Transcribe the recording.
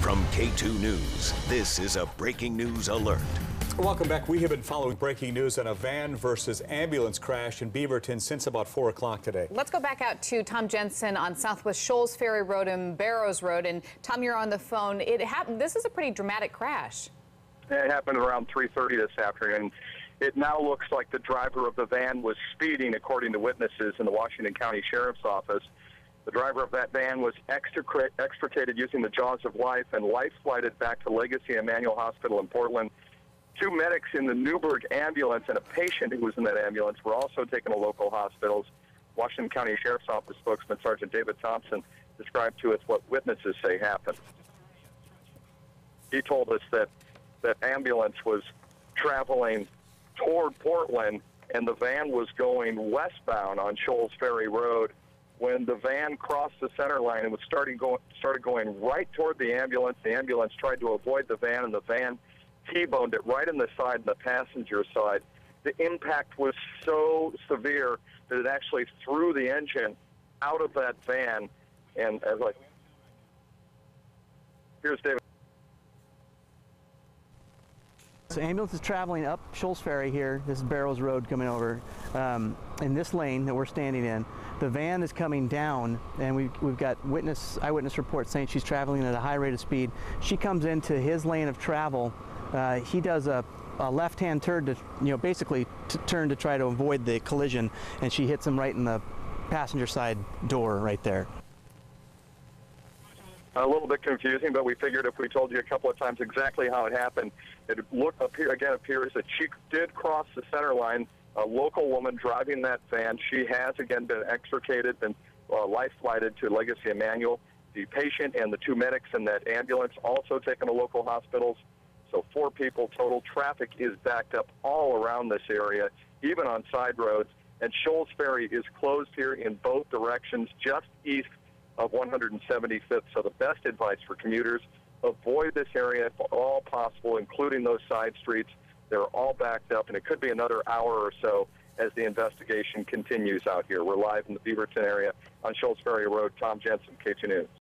From K2 News, this is a breaking news alert. Welcome back. We have been following breaking news on a van versus ambulance crash in Beaverton since about 4 o'clock today. Let's go back out to Tom Jensen on Southwest Scholls Ferry Road and Barrows Road. And Tom, you're on the phone. This is a pretty dramatic crash. It happened around 3:30 this afternoon. It now looks like the driver of the van was speeding, according to witnesses in the Washington County Sheriff's Office. The driver of that van was extricated using the jaws of life and life-flighted back to Legacy Emmanuel Hospital in Portland. 2 medics in the Newberg ambulance and a patient who was in that ambulance were also taken to local hospitals. Washington County Sheriff's Office spokesman Sergeant David Thompson described to us what witnesses say happened. He told us that that ambulance was traveling toward Portland and the van was going westbound on Scholls Ferry Road. When the van crossed the center line and was started going right toward the ambulance tried to avoid the van, and the van T-boned it right in the side, in the passenger side. The impact was so severe that it actually threw the engine out of that van. And here's David. So ambulance is traveling up Scholls Ferry here. This is Barrows Road coming over. In this lane that we're standing in, the van is coming down, and we've got eyewitness reports saying she's traveling at a high rate of speed. She comes into his lane of travel. He does a left-hand turn to, basically turn to try to avoid the collision, and she hits him right in the passenger side door right there. A little bit confusing, but we figured if we told you a couple of times exactly how it happened, it appears that she did cross the center line. A local woman driving that van, she has again been extricated and life-flighted to Legacy Emmanuel. The patient and the 2 medics in that ambulance also taken to local hospitals. So 4 people total. Traffic is backed up all around this area, even on side roads. And Scholls Ferry is closed here in both directions, just east of 175th. So the best advice for commuters, avoid this area if at all possible, including those side streets. They're all backed up, and it could be another hour or so as the investigation continues out here. We're live in the Beaverton area on Scholls Ferry Road. Tom Jensen, K2 News.